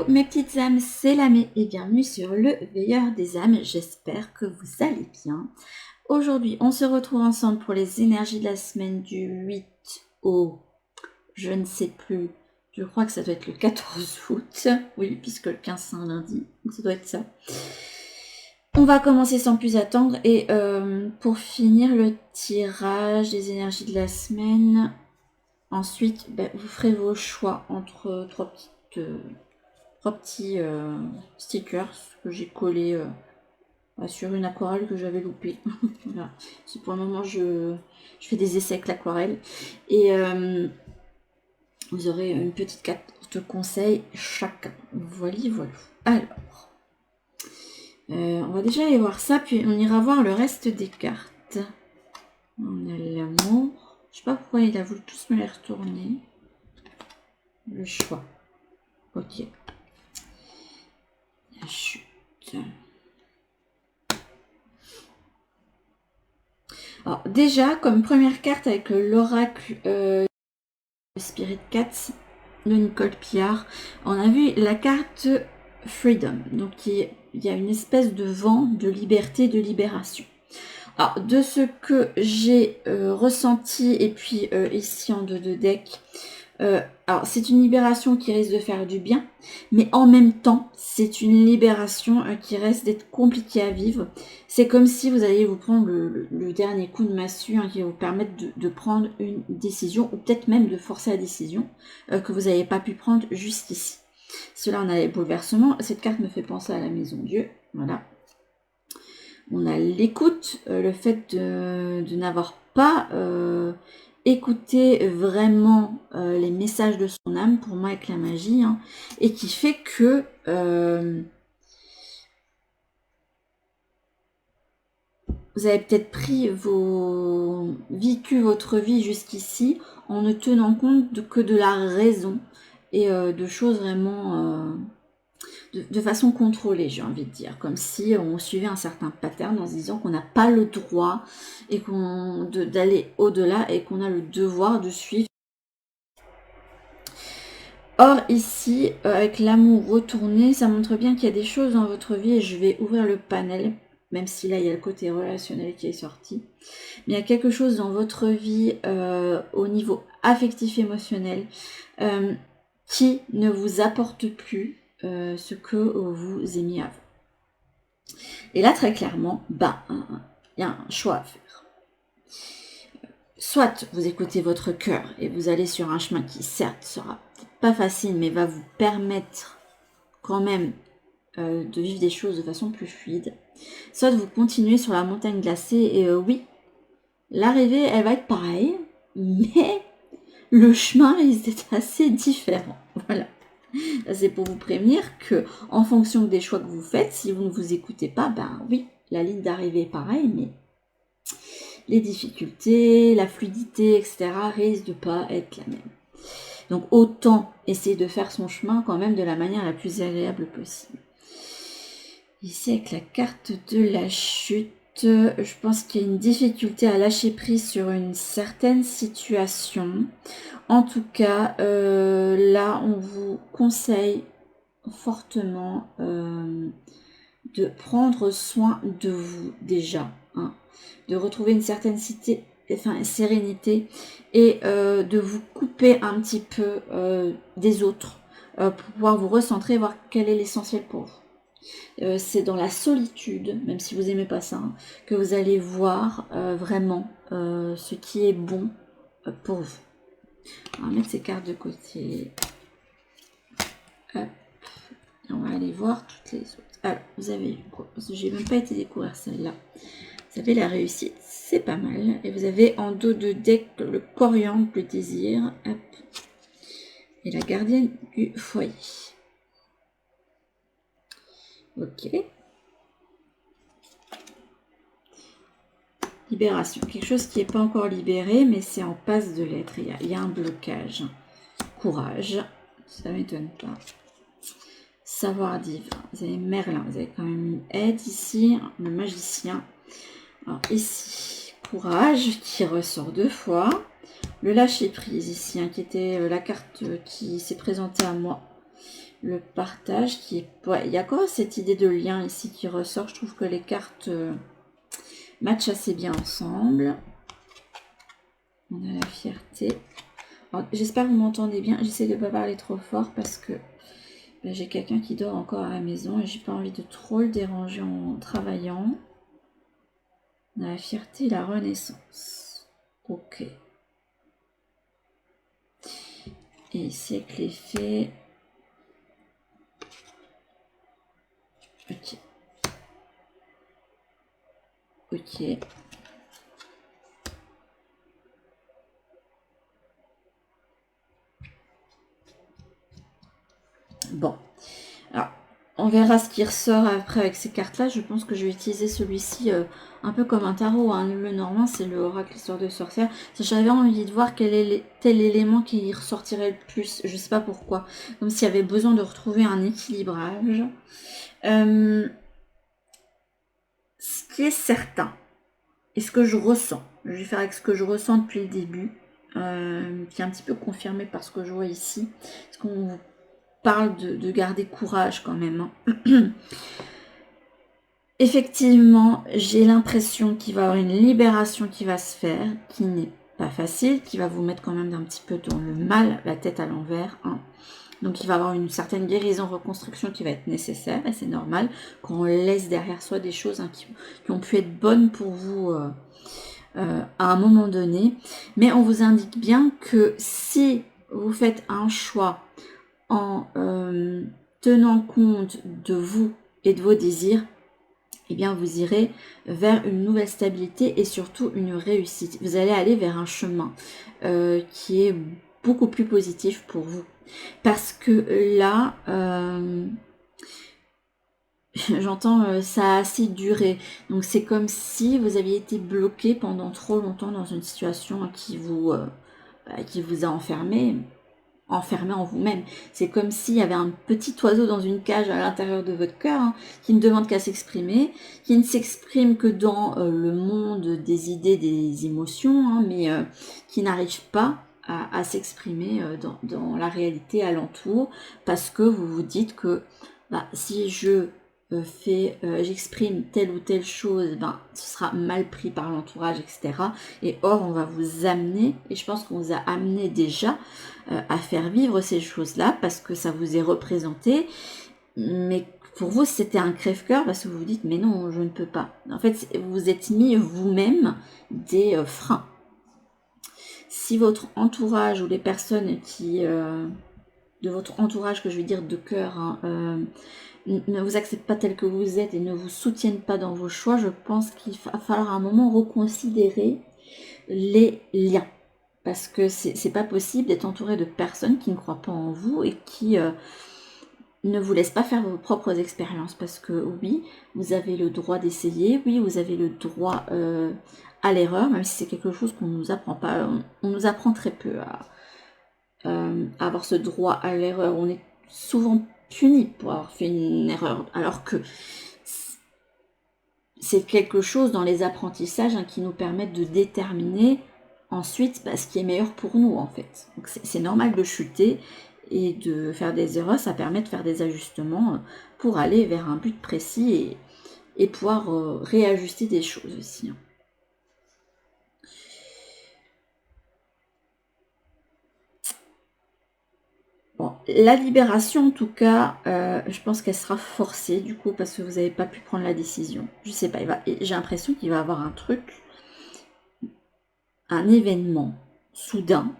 mes petites âmes, c'est Lamé et bienvenue sur le Veilleur des âmes. J'espère que vous allez bien. Aujourd'hui, on se retrouve ensemble pour les énergies de la semaine du 8 au... je ne sais plus, je crois que ça doit être le 14 août. Oui, puisque le 15 c'est un lundi, donc ça doit être ça. On va commencer sans plus attendre et pour finir le tirage des énergies de la semaine, ensuite vous ferez vos choix entre trois petits stickers que j'ai collés sur une aquarelle que j'avais loupée. Voilà. C'est pour le moment je fais des essais avec l'aquarelle et vous aurez une petite carte de conseil chacun. Voilà. Alors, on va déjà aller voir ça, puis on ira voir le reste des cartes. On a l'amour. Je sais pas pourquoi il a voulu tous me les retourner. Le choix. Ok. La chute. Alors déjà, comme première carte avec l'oracle Spirit Cats de Nicole Pillard, on a vu la carte Freedom. Donc il y a une espèce de vent de liberté, de libération. Alors de ce que j'ai ressenti et puis ici en deux de deck, alors c'est une libération qui risque de faire du bien, mais en même temps c'est une libération qui reste d'être compliquée à vivre. C'est comme si vous alliez vous prendre le dernier coup de massue qui va vous permettre de prendre une décision, ou peut-être même de forcer la décision que vous n'avez pas pu prendre jusqu'ici. Cela, on a les bouleversements. Cette carte me fait penser à la Maison Dieu. Voilà. On a l'écoute, le fait de n'avoir pas écouté vraiment les messages de son âme, pour moi avec la magie, et qui fait que vous avez peut-être vécu votre vie jusqu'ici en ne tenant compte que de la raison et de choses vraiment de façon contrôlée, j'ai envie de dire, comme si on suivait un certain pattern en se disant qu'on n'a pas le droit et d'aller au-delà et qu'on a le devoir de suivre. Or ici, avec l'amour retourné, ça montre bien qu'il y a des choses dans votre vie, et je vais ouvrir le panel, même si là il y a le côté relationnel qui est sorti, mais il y a quelque chose dans votre vie au niveau affectif émotionnel qui ne vous apporte plus ce que vous aimiez avant. Et là, très clairement, il y a un choix à faire. Soit vous écoutez votre cœur et vous allez sur un chemin qui, certes, sera pas facile, mais va vous permettre quand même de vivre des choses de façon plus fluide. Soit vous continuez sur la montagne glacée et oui, l'arrivée, elle va être pareille, mais le chemin risque d'être assez différent. Voilà. C'est pour vous prévenir que, en fonction des choix que vous faites, si vous ne vous écoutez pas, oui, la ligne d'arrivée est pareille, mais les difficultés, la fluidité, etc. risquent de pas être la même. Donc autant essayer de faire son chemin quand même de la manière la plus agréable possible. Ici avec la carte de la chute, je pense qu'il y a une difficulté à lâcher prise sur une certaine situation. En tout cas, là, on vous conseille fortement de prendre soin de vous déjà, de retrouver une certaine sérénité et de vous couper un petit peu des autres pour pouvoir vous recentrer et voir quel est l'essentiel pour vous. C'est dans la solitude, même si vous n'aimez pas ça, que vous allez voir vraiment ce qui est bon pour vous. On va mettre ces cartes de côté. Hop. On va aller voir toutes les autres. Alors, vous avez eu quoi? Parce que j'ai même pas été découvrir celle-là. Vous avez la réussite, c'est pas mal. Et vous avez en dos de deck le coriandre, le désir. Hop. Et la gardienne du foyer. Ok. Libération. Quelque chose qui n'est pas encore libéré, mais c'est en passe de l'être. Il y a un blocage. Courage. Ça m'étonne pas. Savoir divin. Vous avez Merlin. Vous avez quand même une aide ici. Le magicien. Alors ici, courage qui ressort 2 fois. Le lâcher prise ici, qui était la carte qui s'est présentée à moi. le partage qui est... Ouais, il y a quoi cette idée de lien ici qui ressort. Je trouve que les cartes matchent assez bien ensemble. On a la fierté. J'espère que vous m'entendez bien. J'essaie de ne pas parler trop fort parce que j'ai quelqu'un qui dort encore à la maison et j'ai pas envie de trop le déranger en travaillant. On a la fierté et la renaissance. Ok. Et ici avec les fées. Ok. Ok. Bon. Alors, on verra ce qui ressort après avec ces cartes-là. Je pense que je vais utiliser celui-ci un peu comme un tarot. Hein. Le normand, c'est le oracle histoire de sorcière. J'avais envie de voir quel est tel élément qui ressortirait le plus. Je sais pas pourquoi. Comme s'il y avait besoin de retrouver un équilibrage. Ce qui est certain, et ce que je ressens, je vais faire avec ce que je ressens depuis le début, qui est un petit peu confirmé par ce que je vois ici. Parce qu'on vous parle de garder courage quand même. Hein. Effectivement, j'ai l'impression qu'il va y avoir une libération qui va se faire, qui n'est pas facile, qui va vous mettre quand même un petit peu dans le mal, la tête à l'envers. Hein. Donc il va y avoir une certaine guérison, reconstruction qui va être nécessaire, et c'est normal quand on laisse derrière soi des choses hein, qui ont pu être bonnes pour vous à un moment donné. Mais on vous indique bien que si vous faites un choix en tenant compte de vous et de vos désirs, eh bien vous irez vers une nouvelle stabilité et surtout une réussite. Vous allez aller vers un chemin qui est beaucoup plus positif pour vous. Parce que là, j'entends ça a assez duré. Donc c'est comme si vous aviez été bloqué pendant trop longtemps dans une situation qui vous a enfermé en vous-même. C'est comme s'il y avait un petit oiseau dans une cage à l'intérieur de votre cœur hein, qui ne demande qu'à s'exprimer, qui ne s'exprime que dans le monde des idées, des émotions, hein, mais qui n'arrive pas à s'exprimer dans la réalité alentour parce que vous vous dites que si je j'exprime telle ou telle chose, ce sera mal pris par l'entourage, etc. Et or, on va vous amener, et je pense qu'on vous a amené déjà à faire vivre ces choses-là parce que ça vous est représenté. Mais pour vous, c'était un crève-cœur parce que vous vous dites, mais non, je ne peux pas. En fait, vous êtes mis vous-même des freins. Si votre entourage ou les personnes qui... de votre entourage, que je veux dire de cœur, hein, ne vous acceptent pas tel que vous êtes et ne vous soutiennent pas dans vos choix, je pense qu'il va falloir à un moment reconsidérer les liens. Parce que c'est pas possible d'être entouré de personnes qui ne croient pas en vous et qui ne vous laissent pas faire vos propres expériences. Parce que oui, vous avez le droit d'essayer, oui, vous avez le droit à l'erreur, même si c'est quelque chose qu'on ne nous apprend pas. On nous apprend très peu à avoir ce droit à l'erreur. On est souvent puni pour avoir fait une erreur, alors que c'est quelque chose dans les apprentissages hein, qui nous permettent de déterminer ensuite ce qui est meilleur pour nous en fait. Donc c'est normal de chuter et de faire des erreurs, ça permet de faire des ajustements pour aller vers un but précis et pouvoir réajuster des choses aussi. Hein. Bon, la libération en tout cas, je pense qu'elle sera forcée du coup parce que vous n'avez pas pu prendre la décision. Je sais pas, j'ai l'impression qu'il va y avoir un truc, un événement soudain,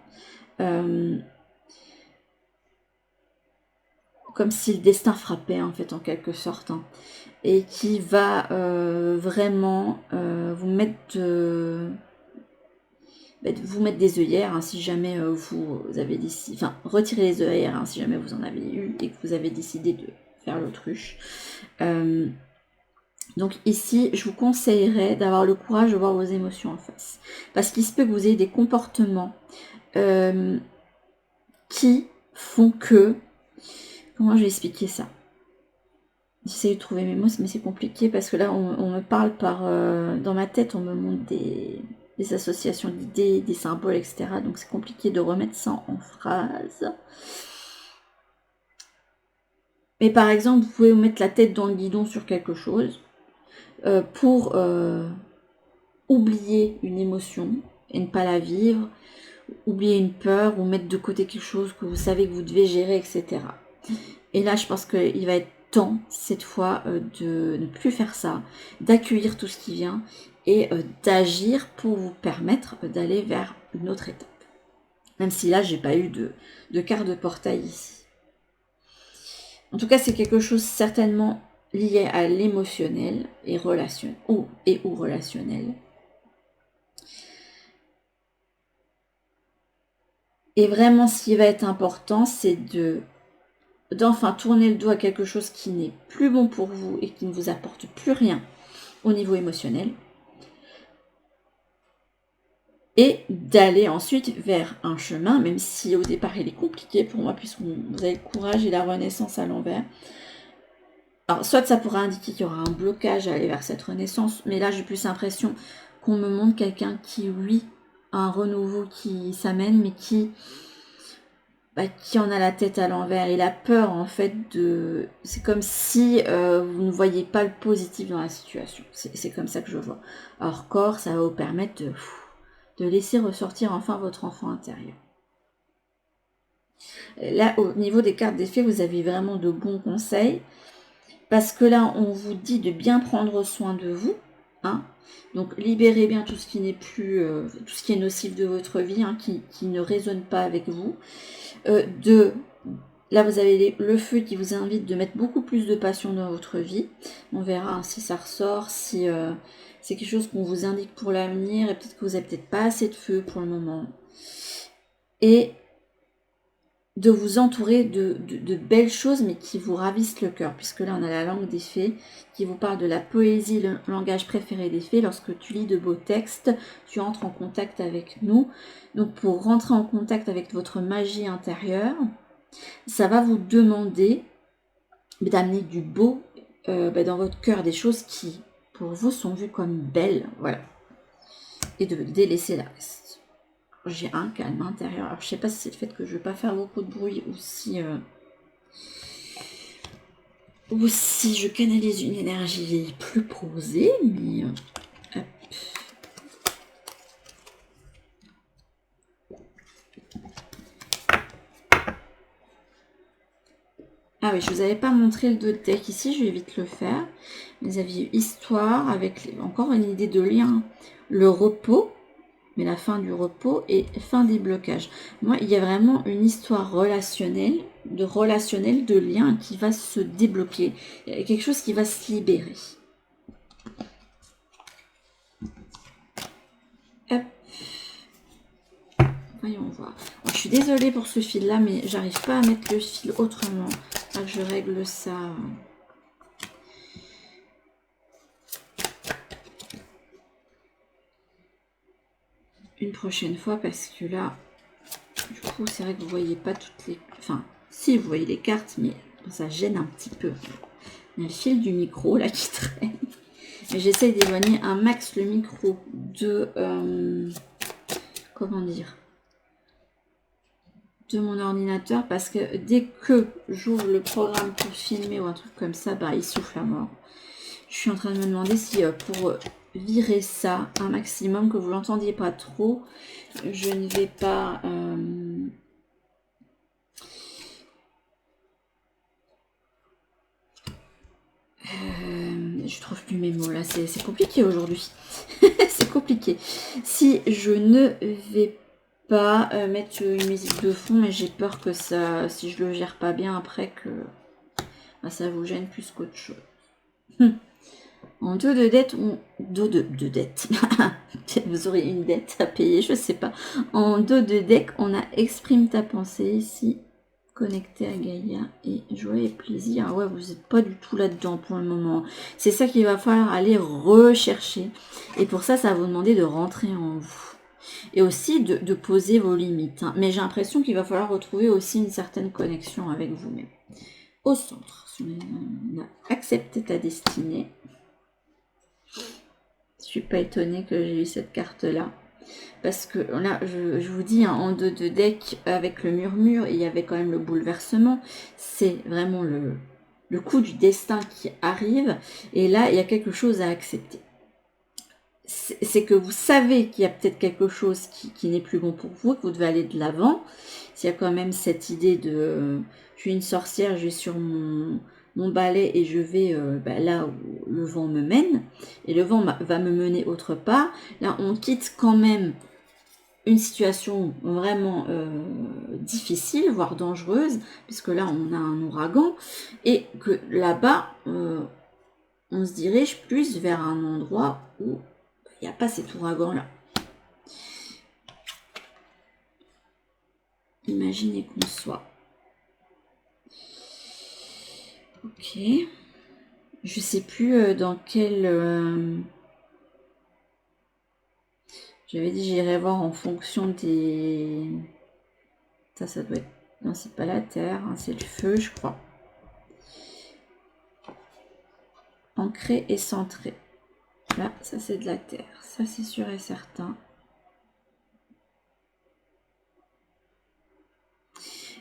comme si le destin frappait en fait en quelque sorte, hein, et qui va vraiment vous mettre des œillères hein, si jamais vous avez décidé, enfin retirer les œillères hein, si jamais vous en avez eu et que vous avez décidé de faire l'autruche. Donc ici, je vous conseillerais d'avoir le courage de voir vos émotions en face. Parce qu'il se peut que vous ayez des comportements qui font que... Comment je vais expliquer ça? J'essaie de trouver mes mots, mais c'est compliqué parce que là, on me parle par... dans ma tête, on me montre des associations d'idées, des symboles, etc. Donc c'est compliqué de remettre ça en phrase. Mais par exemple, vous pouvez vous mettre la tête dans le guidon sur quelque chose pour oublier une émotion et ne pas la vivre, oublier une peur ou mettre de côté quelque chose que vous savez que vous devez gérer, etc. Et là, je pense qu'il va être temps, cette fois, de ne plus faire ça, d'accueillir tout ce qui vient et d'agir pour vous permettre d'aller vers une autre étape. Même si là, j'ai pas eu de carte de portail ici. En tout cas, c'est quelque chose certainement lié à l'émotionnel et relationnel, ou relationnel. Et vraiment, ce qui va être important, c'est d'enfin tourner le dos à quelque chose qui n'est plus bon pour vous et qui ne vous apporte plus rien au niveau émotionnel. Et d'aller ensuite vers un chemin, même si au départ il est compliqué pour moi, puisque vous avez le courage et la renaissance à l'envers. Alors, soit ça pourrait indiquer qu'il y aura un blocage à aller vers cette renaissance, mais là j'ai plus l'impression qu'on me montre quelqu'un qui, oui, a un renouveau qui s'amène, mais qui en a la tête à l'envers. Il a peur en fait de... C'est comme si vous ne voyez pas le positif dans la situation. C'est comme ça que je vois. Or, corps, ça va vous permettre de laisser ressortir enfin votre enfant intérieur. Là, au niveau des cartes d'effet, vous avez vraiment de bons conseils. Parce que là, on vous dit de bien prendre soin de vous. Hein. Donc, libérez bien tout ce qui n'est plus... tout ce qui est nocif de votre vie, hein, qui ne résonne pas avec vous. Là, vous avez le feu qui vous invite de mettre beaucoup plus de passion dans votre vie. On verra si ça ressort, si c'est quelque chose qu'on vous indique pour l'avenir, et peut-être que vous n'avez peut-être pas assez de feu pour le moment. Et de vous entourer de belles choses, mais qui vous ravissent le cœur, puisque là, on a la langue des fées, qui vous parle de la poésie, le langage préféré des fées. Lorsque tu lis de beaux textes, tu entres en contact avec nous. Donc, pour rentrer en contact avec votre magie intérieure, ça va vous demander d'amener du beau dans votre cœur, des choses qui, pour vous, sont vues comme belles, voilà. Et de délaisser la reste. J'ai un calme intérieur. Alors, je sais pas si c'est le fait que je ne veux pas faire beaucoup de bruit ou si je canalise une énergie plus posée, mais hop. Ah oui, je vous avais pas montré le dos de deck ici, je vais vite le faire. Vous aviez histoire avec encore une idée de lien, le repos, mais la fin du repos et fin des blocages. Moi, il y a vraiment une histoire relationnelle, de lien qui va se débloquer. Il y a quelque chose qui va se libérer. Hop. Voyons voir. Je suis désolée pour ce fil-là, mais j'arrive pas à mettre le fil autrement. Là, je règle ça. Une prochaine fois, parce que là, du coup, c'est vrai que vous voyez pas toutes les... Enfin, si, vous voyez les cartes, mais ça gêne un petit peu. Il y a le fil du micro, là, qui traîne. Mais j'essaye d'éloigner un max le micro de... comment dire, de mon ordinateur, parce que dès que j'ouvre le programme pour filmer ou un truc comme ça, bah, il souffle à mort. Je suis en train de me demander si pour virer ça un maximum, que vous l'entendiez pas trop, je ne vais pas... je trouve plus mes mots là, c'est compliqué aujourd'hui. C'est compliqué. Si je ne vais pas mettre une musique de fond, mais j'ai peur que ça, si je le gère pas bien après, que ça vous gêne plus qu'autre chose. En dos de dette, de dette. Vous aurez une dette à payer, je sais pas. En dos de deck, on a exprime ta pensée ici, connecté à Gaïa et joie et plaisir. Ah ouais, vous n'êtes pas du tout là-dedans pour le moment. C'est ça qu'il va falloir aller rechercher. Et pour ça, ça va vous demander de rentrer en vous. Et aussi de poser vos limites. Hein. Mais j'ai l'impression qu'il va falloir retrouver aussi une certaine connexion avec vous-même. Au centre, on a accepté ta destinée. Je suis pas étonnée que j'ai eu cette carte-là. Parce que là, je vous dis, hein, en dos de deck, avec le murmure, il y avait quand même le bouleversement. C'est vraiment le coup du destin qui arrive, et là, il y a quelque chose à accepter. C'est que vous savez qu'il y a peut-être quelque chose qui n'est plus bon pour vous, que vous devez aller de l'avant. S'il y a quand même cette idée de je suis une sorcière, je vais sur mon balai et je vais là où le vent me mène, et le vent va me mener autre part. Là, on quitte quand même une situation vraiment difficile, voire dangereuse, puisque là, on a un ouragan, et que là-bas, on se dirige plus vers un endroit où il n'y a pas cet ouragan-là. Imaginez qu'on soit. Ok. Je sais plus dans quel... J'avais dit j'irai voir en fonction des... Ça doit être... Non, c'est pas la terre, hein, c'est le feu, je crois. Ancré et centré. Là, ça c'est de la terre. Ça c'est sûr et certain.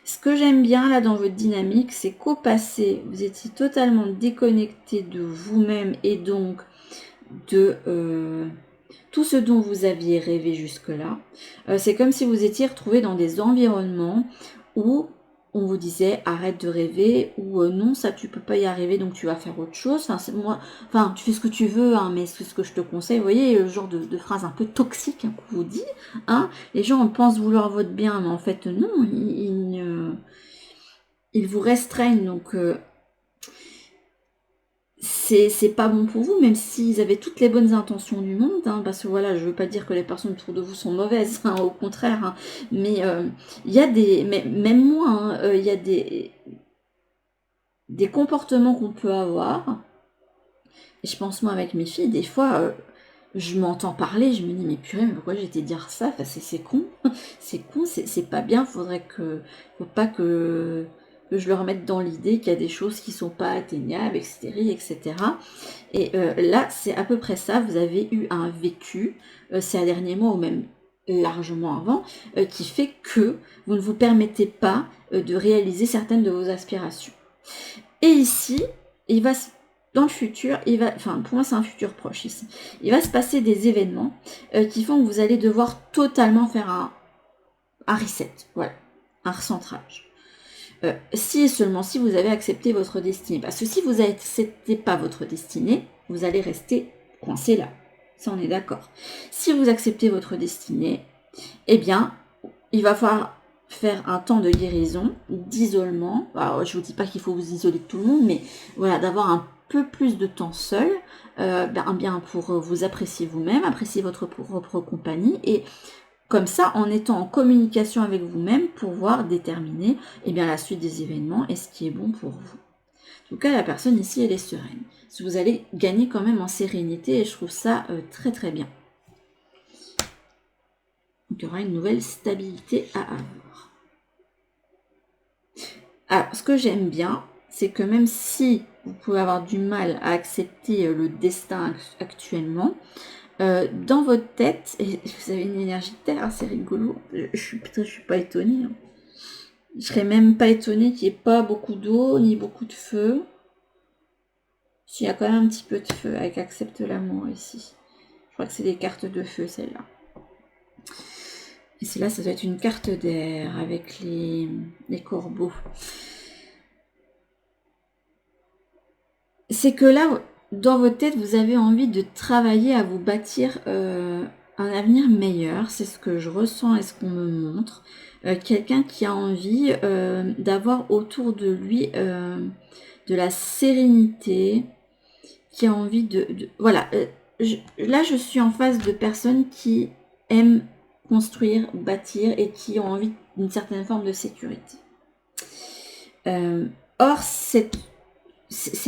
Ce que j'aime bien là dans votre dynamique, c'est qu'au passé, vous étiez totalement déconnecté de vous-même et donc de tout ce dont vous aviez rêvé jusque-là. C'est comme si vous étiez retrouvé dans des environnements où on vous disait arrête de rêver, ou non, ça tu peux pas y arriver, donc tu vas faire autre chose. Tu fais ce que tu veux, hein, mais c'est ce que je te conseille. Vous voyez, le genre de phrase un peu toxique hein, qu'on vous dit. Hein. Les gens pensent vouloir votre bien, mais en fait non, ils vous restreignent, donc c'est pas bon pour vous, même s'ils avaient toutes les bonnes intentions du monde, hein, parce que voilà, je veux pas dire que les personnes autour de vous sont mauvaises, hein, au contraire, hein, mais il y a des, même moi, hein, il y a des comportements qu'on peut avoir, et je pense moi avec mes filles, des fois, je m'entends parler, je me dis mais purée, mais pourquoi j'ai été dire ça, enfin, c'est con, c'est pas bien, faut pas que je leur mette dans l'idée qu'il y a des choses qui sont pas atteignables, etc. Et là, c'est à peu près ça, vous avez eu un vécu, ces derniers mois ou même largement avant, qui fait que vous ne vous permettez pas de réaliser certaines de vos aspirations. Et ici, dans le futur, pour moi c'est un futur proche ici, il va se passer des événements qui font que vous allez devoir totalement faire un reset, voilà, un recentrage. Si et seulement si vous avez accepté votre destinée. Parce que si vous n'acceptez pas votre destinée, vous allez rester coincé là. Ça, on est d'accord. Si vous acceptez votre destinée, eh bien, il va falloir faire un temps de guérison, d'isolement. Alors, je ne vous dis pas qu'il faut vous isoler de tout le monde, mais voilà, d'avoir un peu plus de temps seul, bien pour vous apprécier vous-même, apprécier votre propre compagnie, et comme ça, en étant en communication avec vous-même, pouvoir déterminer la suite des événements et ce qui est bon pour vous. En tout cas, la personne ici, elle est sereine. Vous allez gagner quand même en sérénité et je trouve ça très très bien. Donc, il y aura une nouvelle stabilité à avoir. Alors, ce que j'aime bien, c'est que même si vous pouvez avoir du mal à accepter le destin actuellement, dans votre tête, et vous avez une énergie de terre, c'est rigolo, je suis pas étonnée. Hein. Je serais même pas étonnée qu'il n'y ait pas beaucoup d'eau, ni beaucoup de feu. S'il y a quand même un petit peu de feu avec accepte l'amour ici. Je crois que c'est des cartes de feu, celle-là. Et celle-là, ça doit être une carte d'air avec les corbeaux. C'est que là, dans votre tête, vous avez envie de travailler à vous bâtir un avenir meilleur. C'est ce que je ressens et ce qu'on me montre. Quelqu'un qui a envie d'avoir autour de lui de la sérénité, qui a envie voilà. Là, je suis en face de personnes qui aiment construire, bâtir et qui ont envie d'une certaine forme de sécurité. Or, c'est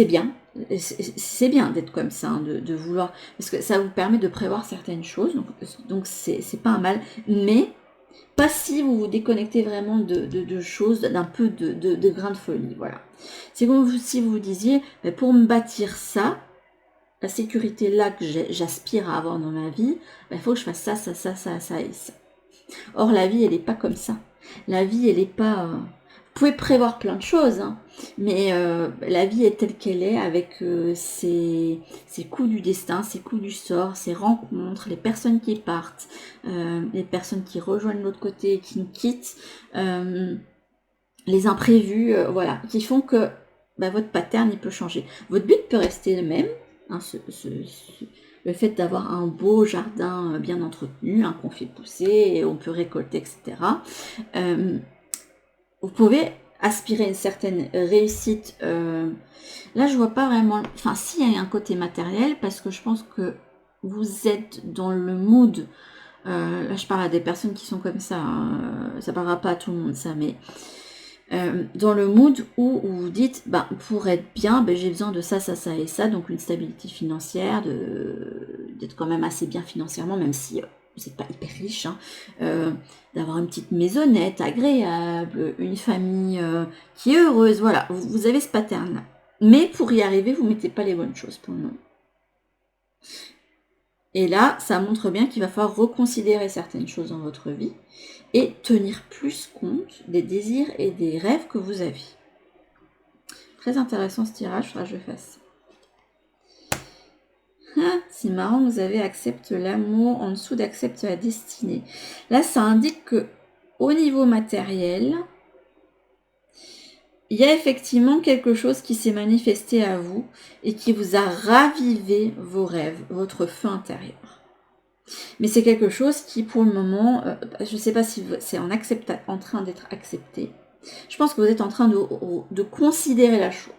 bien. C'est bien d'être comme ça, hein, de vouloir, parce que ça vous permet de prévoir certaines choses, donc c'est pas un mal, mais pas si vous vous déconnectez vraiment de choses, d'un peu de grain de folie, voilà. C'est comme si vous vous disiez, pour me bâtir ça, la sécurité là que j'aspire à avoir dans ma vie, il faut que je fasse ça et ça. Or, la vie, elle n'est pas comme ça. La vie, elle n'est pas... pouvez prévoir plein de choses, hein, mais la vie est telle qu'elle est, avec ses coups du destin, ses coups du sort, ses rencontres, les personnes qui partent, les personnes qui rejoignent l'autre côté et qui nous quittent, les imprévus, voilà, qui font que votre pattern il peut changer. Votre but peut rester le même, hein, le fait d'avoir un beau jardin bien entretenu, hein, qu'on fait pousser, et on peut récolter, etc. Vous pouvez aspirer à une certaine réussite. Là, je vois pas vraiment... Enfin, si, il y a un côté matériel, parce que je pense que vous êtes dans le mood... là, je parle à des personnes qui sont comme ça. Hein, ça parlera pas à tout le monde, ça, mais... dans le mood où vous dites, pour être bien, j'ai besoin de ça, ça, ça et ça, donc une stabilité financière, d'être quand même assez bien financièrement, même si vous n'êtes pas hyper riche, hein, d'avoir une petite maisonnette agréable, une famille qui est heureuse, voilà, vous avez ce pattern-là. Mais pour y arriver, vous ne mettez pas les bonnes choses pour le moment. Et là, ça montre bien qu'il va falloir reconsidérer certaines choses dans votre vie et tenir plus compte des désirs et des rêves que vous avez. Très intéressant ce tirage, il faudra que je fasse. Ah, c'est marrant, vous avez accepte l'amour en dessous d'accepte la destinée. Là, ça indique que au niveau matériel, il y a effectivement quelque chose qui s'est manifesté à vous et qui vous a ravivé vos rêves, votre feu intérieur. Mais c'est quelque chose qui, pour le moment, je ne sais pas si c'est en train d'être accepté. Je pense que vous êtes en train de considérer la chose.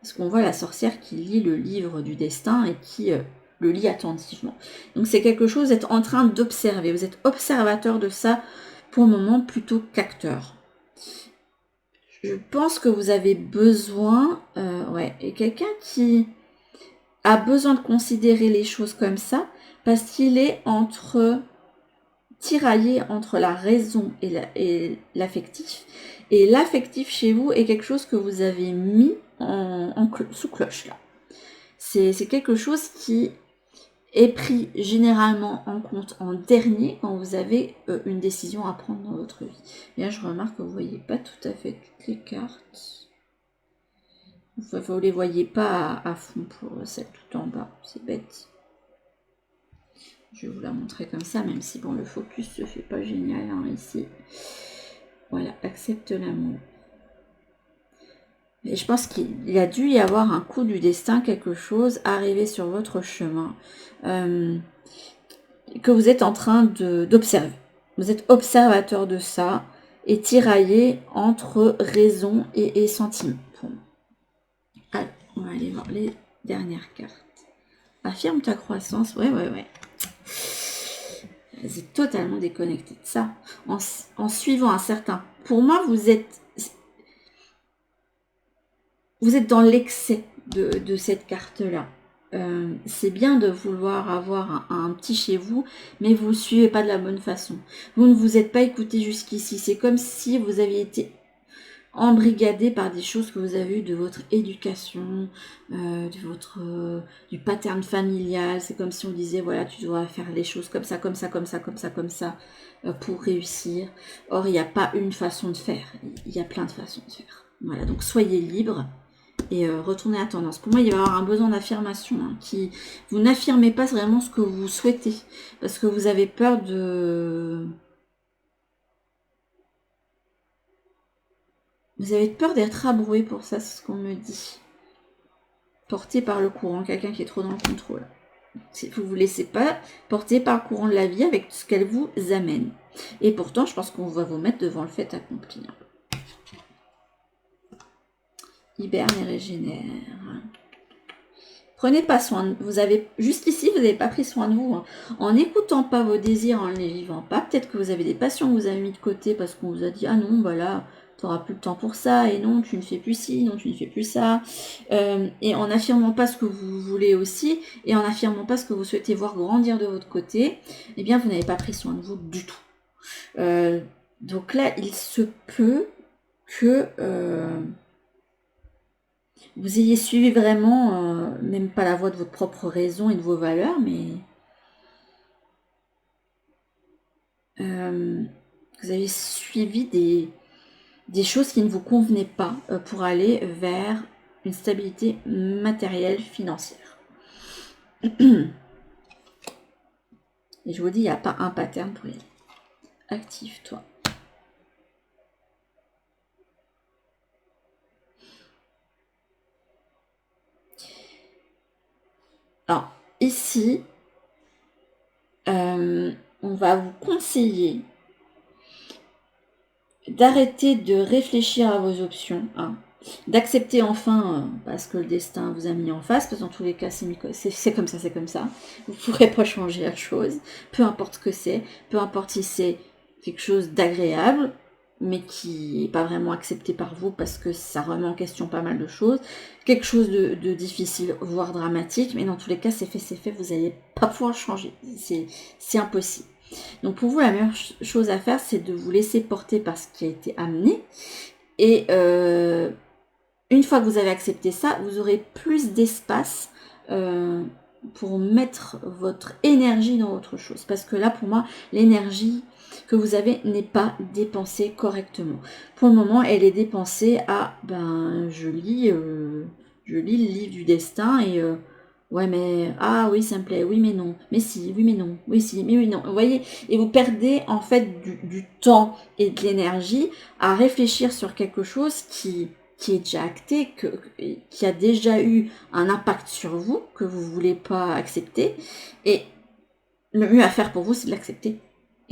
Parce qu'on voit la sorcière qui lit le livre du destin et qui le lit attentivement. Donc c'est quelque chose, vous êtes en train d'observer. Vous êtes observateur de ça pour le moment plutôt qu'acteur. Je pense que vous avez besoin, et quelqu'un qui a besoin de considérer les choses comme ça, parce qu'il est tiraillé entre la raison et l'affectif. Et l'affectif chez vous est quelque chose que vous avez mis sous cloche là. C'est quelque chose qui est pris généralement en compte en dernier quand vous avez une décision à prendre dans votre vie. Et là, je remarque que vous ne voyez pas tout à fait toutes les cartes. Vous ne les voyez pas à fond pour celle tout en bas. C'est bête. Je vais vous la montrer comme ça, même si bon, le focus se fait pas génial hein, ici. Voilà, accepte l'amour. Et je pense qu'il a dû y avoir un coup du destin, quelque chose arrivé sur votre chemin que vous êtes en train d'observer. Vous êtes observateur de ça et tiraillé entre raison et sentiment. Alors, on va aller voir les dernières cartes. Affirme ta croissance. Ouais. C'est totalement déconnecté de ça. En suivant un certain... Pour moi, vous êtes dans l'excès de cette carte-là. C'est bien de vouloir avoir un petit chez vous, mais vous ne suivez pas de la bonne façon. Vous ne vous êtes pas écouté jusqu'ici. C'est comme si vous aviez été embrigadé par des choses que vous avez eues de votre éducation, du pattern familial. C'est comme si on disait, voilà, tu dois faire les choses comme ça, comme ça, comme ça, comme ça, comme ça, pour réussir. Or, il n'y a pas une façon de faire. Il y a plein de façons de faire. Voilà, donc soyez libre et retournez à tendance. Pour moi, il va y avoir un besoin d'affirmation. Hein, vous n'affirmez pas vraiment ce que vous souhaitez, parce que vous avez peur de... Vous avez peur d'être abroué pour ça, c'est ce qu'on me dit. Porté par le courant, quelqu'un qui est trop dans le contrôle. Vous ne vous laissez pas porter par le courant de la vie avec ce qu'elle vous amène. Et pourtant, je pense qu'on va vous mettre devant le fait accompli. Hiberne et régénère. Prenez pas soin de vous. Jusqu'ici, vous n'avez pas pris soin de vous. Hein. En n'écoutant pas vos désirs, en ne les vivant pas. Peut-être que vous avez des passions que vous avez mis de côté parce qu'on vous a dit, ah non, voilà, tu n'auras plus le temps pour ça, et non, tu ne fais plus ci, non, tu ne fais plus ça. Et en n'affirmant pas ce que vous voulez aussi, et en n'affirmant pas ce que vous souhaitez voir grandir de votre côté, eh bien, vous n'avez pas pris soin de vous du tout. Donc là, il se peut que vous ayez suivi vraiment, même pas la voie de votre propre raison et de vos valeurs, mais vous avez suivi des choses qui ne vous convenaient pas pour aller vers une stabilité matérielle, financière. Et je vous dis, il n'y a pas un pattern pour y aller. Active-toi. Alors, ici, on va vous conseiller d'arrêter de réfléchir à vos options, hein, d'accepter enfin, parce que le destin vous a mis en face, parce que dans tous les cas, c'est comme ça, c'est comme ça. Vous ne pourrez pas changer la chose, peu importe ce que c'est, peu importe si c'est quelque chose d'agréable, mais qui n'est pas vraiment accepté par vous, parce que ça remet en question pas mal de choses, quelque chose de difficile, voire dramatique, mais dans tous les cas, c'est fait, vous n'allez pas pouvoir changer, c'est impossible. Donc pour vous, la meilleure chose à faire, c'est de vous laisser porter par ce qui a été amené. Et une fois que vous avez accepté ça, vous aurez plus d'espace pour mettre votre énergie dans autre chose. Parce que là, pour moi, l'énergie que vous avez n'est pas dépensée correctement. Pour le moment, elle est dépensée à, je lis le livre du destin et... ouais, mais ah oui, ça me plaît, oui, mais non, mais si, oui, mais non, oui, si, mais oui, non. Vous voyez, et vous perdez en fait du temps et de l'énergie à réfléchir sur quelque chose qui est déjà acté, qui a déjà eu un impact sur vous, que vous ne voulez pas accepter. Et le mieux à faire pour vous, c'est de l'accepter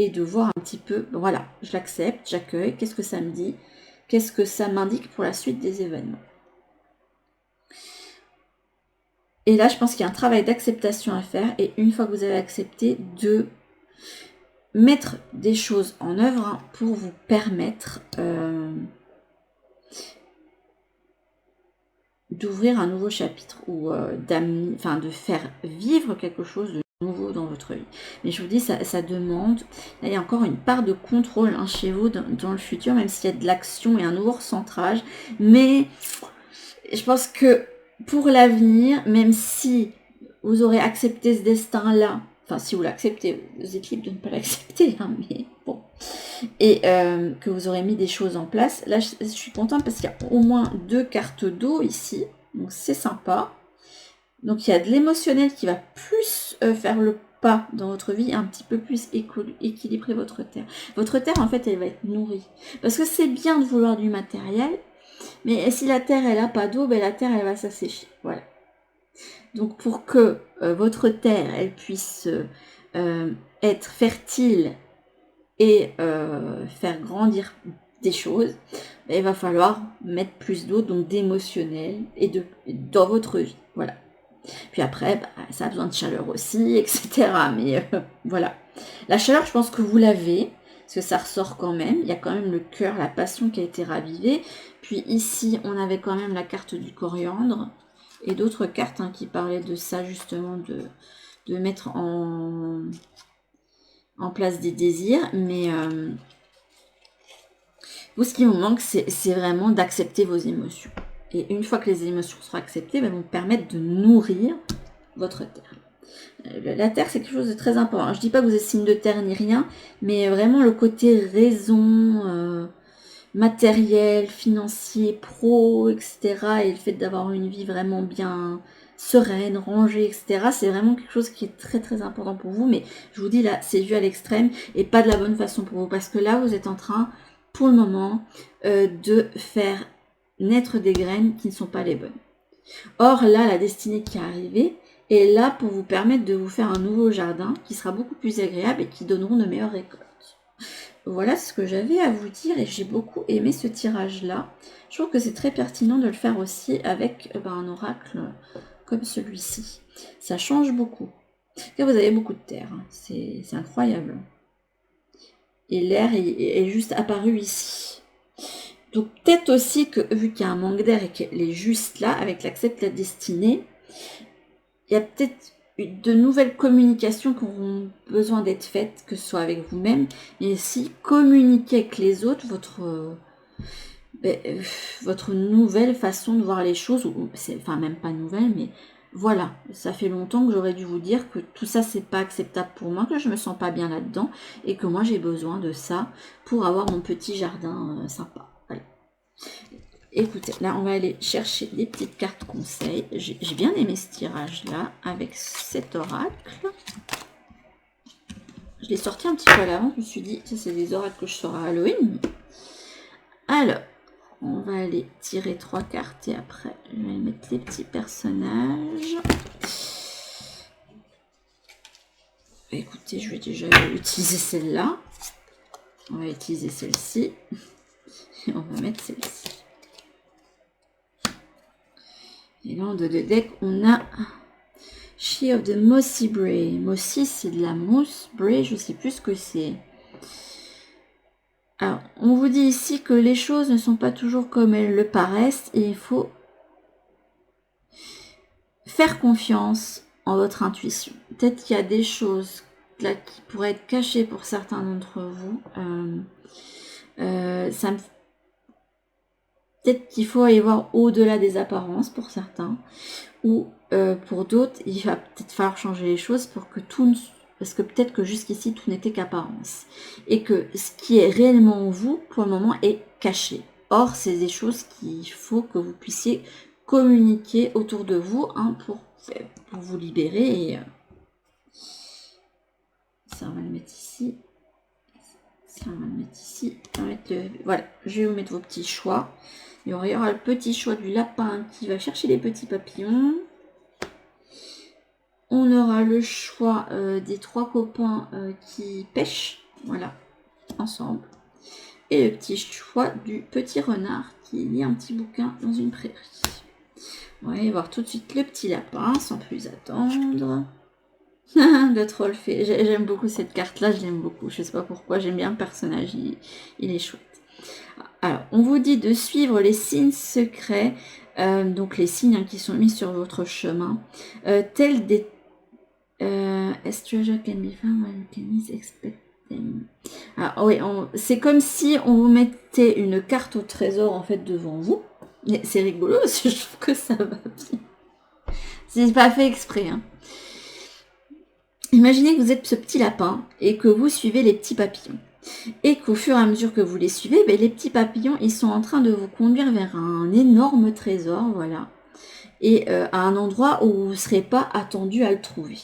et de voir un petit peu, voilà, je l'accepte, j'accueille, qu'est-ce que ça me dit, qu'est-ce que ça m'indique pour la suite des événements. Et là, je pense qu'il y a un travail d'acceptation à faire. Et une fois que vous avez accepté, de mettre des choses en œuvre pour vous permettre d'ouvrir un nouveau chapitre ou de faire vivre quelque chose de nouveau dans votre vie. Mais je vous dis, ça demande, là, il y a encore une part de contrôle chez vous dans le futur, même s'il y a de l'action et un nouveau recentrage. Mais je pense que pour l'avenir, même si vous aurez accepté ce destin-là, enfin si vous l'acceptez, vous êtes libre de ne pas l'accepter, hein, mais bon, et que vous aurez mis des choses en place, là je suis contente parce qu'il y a au moins 2 cartes d'eau ici, donc c'est sympa. Donc il y a de l'émotionnel qui va plus faire le pas dans votre vie, un petit peu plus équilibrer votre terre. Votre terre, en fait, elle va être nourrie. Parce que c'est bien de vouloir du matériel, mais si la terre, elle n'a pas d'eau, la terre, elle va s'assécher. Voilà. Donc pour que votre terre, elle puisse être fertile et faire grandir des choses, il va falloir mettre plus d'eau, donc d'émotionnel et dans votre vie. Voilà. Puis après, ça a besoin de chaleur aussi, etc. Mais voilà. La chaleur, je pense que vous l'avez, parce que ça ressort quand même. Il y a quand même le cœur, la passion qui a été ravivée. Puis ici, on avait quand même la carte du coriandre et d'autres cartes qui parlaient de ça, justement, de mettre en place des désirs. Mais vous, ce qui vous manque, c'est vraiment d'accepter vos émotions. Et une fois que les émotions seront acceptées, vont vous permettre de nourrir votre terre. La terre, c'est quelque chose de très important. Je dis pas que vous êtes signe de terre ni rien, mais vraiment le côté raison, matériel, financier, pro, etc. Et le fait d'avoir une vie vraiment bien sereine, rangée, etc. C'est vraiment quelque chose qui est très très important pour vous. Mais je vous dis là, c'est vu à l'extrême et pas de la bonne façon pour vous. Parce que là, vous êtes en train, pour le moment, de faire naître des graines qui ne sont pas les bonnes. Or là, la destinée qui est arrivée est là pour vous permettre de vous faire un nouveau jardin qui sera beaucoup plus agréable et qui donneront de meilleures récoltes. Voilà ce que j'avais à vous dire et j'ai beaucoup aimé ce tirage-là. Je trouve que c'est très pertinent de le faire aussi avec un oracle comme celui-ci. Ça change beaucoup. Là, vous avez beaucoup de terre, c'est incroyable. Et l'air est juste apparu ici. Donc peut-être aussi que, vu qu'il y a un manque d'air et qu'elle est juste là, avec l'accept la destinée, il y a peut-être de nouvelles communications qui auront besoin d'être faites, que ce soit avec vous-même, mais aussi communiquer avec les autres votre nouvelle façon de voir les choses, enfin même pas nouvelle, mais voilà, ça fait longtemps que j'aurais dû vous dire que tout ça c'est pas acceptable pour moi, que je me sens pas bien là-dedans, et que moi j'ai besoin de ça pour avoir mon petit jardin sympa. Voilà. Écoutez, là, on va aller chercher des petites cartes conseils. J'ai bien aimé ce tirage-là, avec cet oracle. Je l'ai sorti un petit peu à l'avant, je me suis dit, ça c'est des oracles que je sors à Halloween. Alors, on va aller tirer 3 cartes et après, je vais mettre les petits personnages. Écoutez, je vais déjà utiliser celle-là. On va utiliser celle-ci. Et on va mettre celle-ci. Et là, en dos de deck, on a She of the Mossy Bray. Mossy, c'est de la mousse. Bray, je ne sais plus ce que c'est. Alors, on vous dit ici que les choses ne sont pas toujours comme elles le paraissent et il faut faire confiance en votre intuition. Peut-être qu'il y a des choses là qui pourraient être cachées pour certains d'entre vous. Peut-être qu'il faut aller voir au-delà des apparences pour certains. Ou pour d'autres, il va peut-être falloir changer les choses pour que tout ne... Parce que peut-être que jusqu'ici, tout n'était qu'apparence. Et que ce qui est réellement en vous, pour le moment, est caché. Or, c'est des choses qu'il faut que vous puissiez communiquer autour de vous pour vous libérer. Et, ça, on va le mettre ici. Ça, on va le mettre ici. On va mettre voilà, je vais vous mettre vos petits choix. Il y aura le petit choix du lapin qui va chercher les petits papillons. On aura le choix des 3 copains qui pêchent, voilà, ensemble. Et le petit choix du petit renard qui lit un petit bouquin dans une prairie. On va aller voir tout de suite le petit lapin, sans plus attendre. Le troll fait. J'aime beaucoup cette carte-là, je l'aime beaucoup. Je sais pas pourquoi, j'aime bien le personnage, il est chouette. Alors, on vous dit de suivre les signes secrets, donc les signes qui sont mis sur votre chemin, tels des as treasure can be found when you can least expect them. Ah oui, c'est comme si on vous mettait une carte au trésor en fait devant vous. C'est rigolo, parce que je trouve que ça va bien. C'est pas fait exprès. Hein. Imaginez que vous êtes ce petit lapin et que vous suivez les petits papillons. Et qu'au fur et à mesure que vous les suivez, les petits papillons, ils sont en train de vous conduire vers un énorme trésor, voilà. Et à un endroit où vous ne serez pas attendu à le trouver.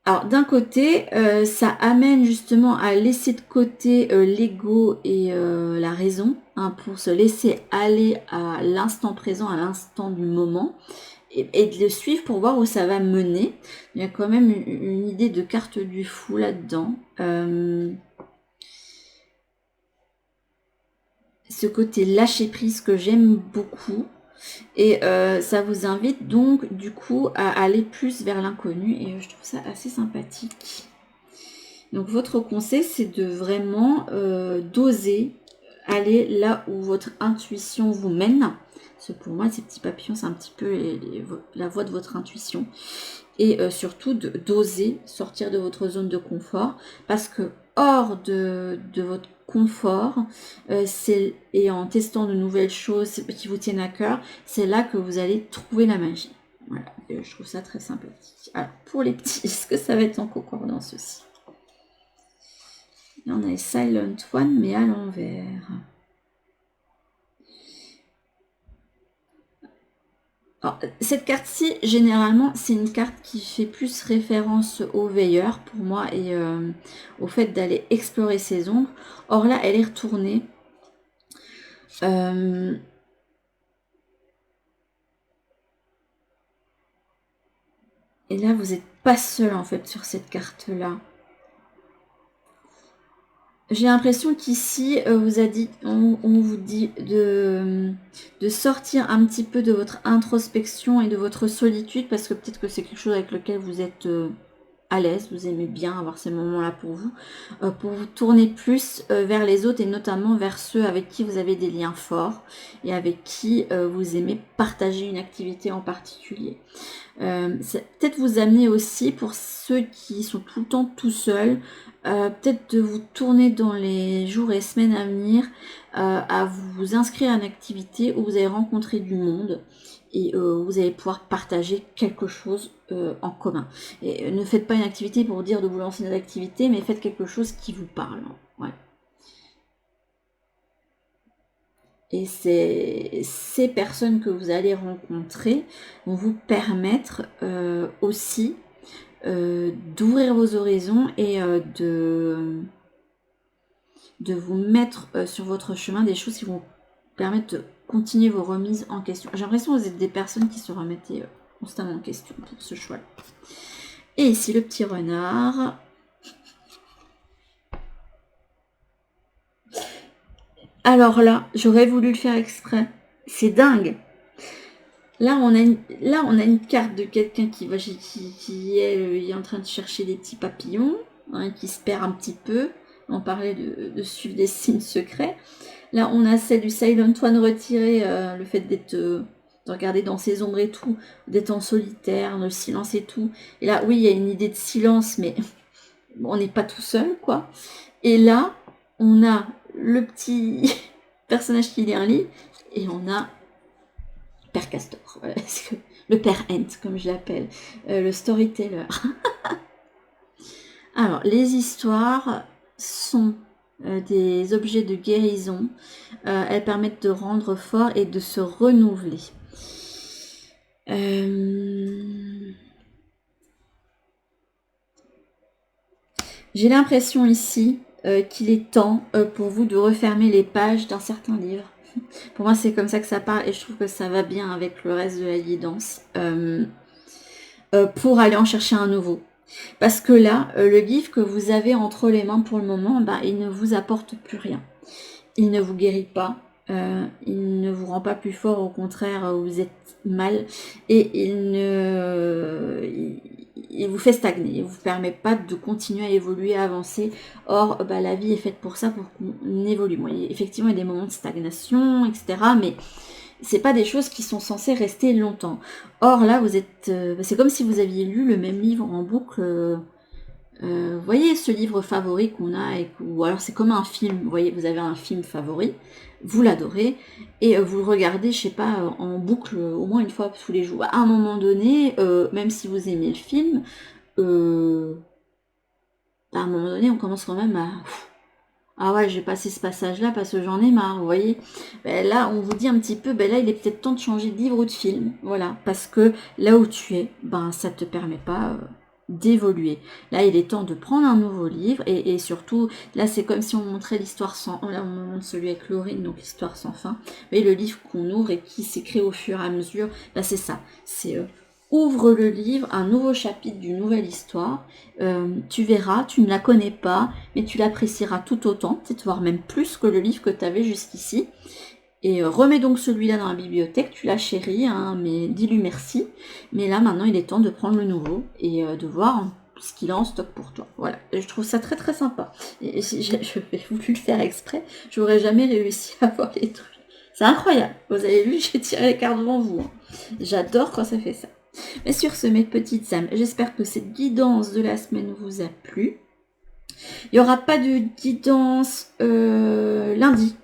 Alors d'un côté, ça amène justement à laisser de côté l'ego et la raison, hein, pour se laisser aller à l'instant présent, à l'instant du moment, et de le suivre pour voir où ça va mener. Il y a quand même une idée de carte du fou là-dedans. Ce côté lâcher prise que j'aime beaucoup. Et ça vous invite donc du coup à aller plus vers l'inconnu et je trouve ça assez sympathique. Donc votre conseil c'est de vraiment d'oser aller là où votre intuition vous mène. Parce que pour moi ces petits papillons c'est un petit peu la voie de votre intuition. Et surtout d'oser sortir de votre zone de confort parce que hors de votre confort et en testant de nouvelles choses qui vous tiennent à cœur, c'est là que vous allez trouver la magie. Voilà, et je trouve ça très sympathique. Alors pour les petits, est-ce que ça va être en concordance aussi? Là on a les Silent One mais à l'envers. Alors, cette carte-ci, généralement, c'est une carte qui fait plus référence au veilleur pour moi et au fait d'aller explorer ses ombres. Or là, elle est retournée. Et là, vous n'êtes pas seul en fait sur cette carte-là. J'ai l'impression qu'ici, on vous dit de sortir un petit peu de votre introspection et de votre solitude, parce que peut-être que c'est quelque chose avec lequel vous êtes à l'aise, vous aimez bien avoir ces moments-là pour vous tourner plus vers les autres et notamment vers ceux avec qui vous avez des liens forts et avec qui vous aimez partager une activité en particulier. Peut-être vous amener aussi pour ceux qui sont tout le temps tout seuls, peut-être de vous tourner dans les jours et semaines à venir à vous inscrire à une activité où vous allez rencontrer du monde et vous allez pouvoir partager quelque chose en commun. Et ne faites pas une activité pour dire de vous lancer dans une activité, mais faites quelque chose qui vous parle. Ouais. Et ces personnes que vous allez rencontrer vont vous permettre aussi d'ouvrir vos horizons et de vous mettre sur votre chemin des choses qui vont permettre de continuer vos remises en question. J'ai l'impression que vous êtes des personnes qui se remettaient constamment en question pour ce choix-là. Et ici, le petit renard. Alors là, j'aurais voulu le faire exprès. C'est dingue. Là, on a une carte de quelqu'un qui est en train de chercher des petits papillons, hein, qui se perd un petit peu. On parlait de suivre des signes secrets. Là, on a celle du Silent One retiré, le fait d'être... de regarder dans ses ombres et tout, d'être en solitaire, le silence et tout. Et là, oui, il y a une idée de silence, mais on n'est pas tout seul, quoi. Et là, on a le petit personnage qui lit un livre, et on a Père Castor, voilà, le Père Ent, comme je l'appelle, le storyteller. Alors, les histoires sont des objets de guérison. Elles permettent de rendre fort et de se renouveler. J'ai l'impression ici qu'il est temps pour vous de refermer les pages d'un certain livre. Pour moi, c'est comme ça que ça parle et je trouve que ça va bien avec le reste de la guidance pour aller en chercher un nouveau. Parce que là, le livre que vous avez entre les mains pour le moment, il ne vous apporte plus rien. Il ne vous guérit pas, il ne vous rend pas plus fort, au contraire, vous êtes mal et il vous fait stagner, il ne vous permet pas de continuer à évoluer, à avancer. Or, la vie est faite pour ça, pour qu'on évolue. Bon, effectivement, il y a des moments de stagnation, etc., mais c'est pas des choses qui sont censées rester longtemps. Or, là, vous êtes... c'est comme si vous aviez lu le même livre en boucle... vous voyez ce livre favori qu'on a, ou alors c'est comme un film, vous voyez, vous avez un film favori, vous l'adorez, et vous le regardez, je sais pas, en boucle au moins une fois tous les jours. À un moment donné, même si vous aimez le film, à un moment donné, on commence quand même à... Ah ouais, j'ai passé ce passage-là parce que j'en ai marre, vous voyez. Là, on vous dit un petit peu, là, il est peut-être temps de changer de livre ou de film, voilà, parce que là où tu es, ça te permet pas... d'évoluer. Là, il est temps de prendre un nouveau livre et surtout, là, c'est comme si on montrait l'histoire sans... Là, on montre celui avec Laurine, donc l'histoire sans fin. Mais le livre qu'on ouvre et qui s'écrit au fur et à mesure, là, c'est ça. C'est ouvre le livre, un nouveau chapitre d'une nouvelle histoire. Tu verras, tu ne la connais pas, mais tu l'apprécieras tout autant, peut-être voire même plus que le livre que tu avais jusqu'ici. Et remets donc celui-là dans la bibliothèque, tu l'as chéri, hein, mais dis-lui merci. Mais là, maintenant, il est temps de prendre le nouveau et de voir ce qu'il a en stock pour toi. Voilà, et je trouve ça très très sympa. Et si j'avais voulu le faire exprès, j'aurais jamais réussi à voir les trucs. C'est incroyable. Vous avez vu, j'ai tiré les cartes devant vous. Hein. J'adore quand ça fait ça. Mais sur ce, mes petites âmes, j'espère que cette guidance de la semaine vous a plu. Il n'y aura pas de guidance lundi.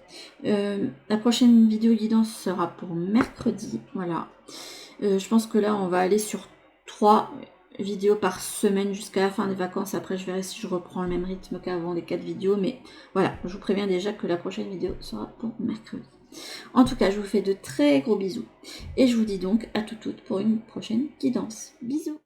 La prochaine vidéo guidance sera pour mercredi. Voilà. Je pense que là, on va aller sur 3 vidéos par semaine jusqu'à la fin des vacances. Après, je verrai si je reprends le même rythme qu'avant les 4 vidéos. Mais voilà, je vous préviens déjà que la prochaine vidéo sera pour mercredi. En tout cas, je vous fais de très gros bisous. Et je vous dis donc à toutes pour une prochaine guidance. Bisous!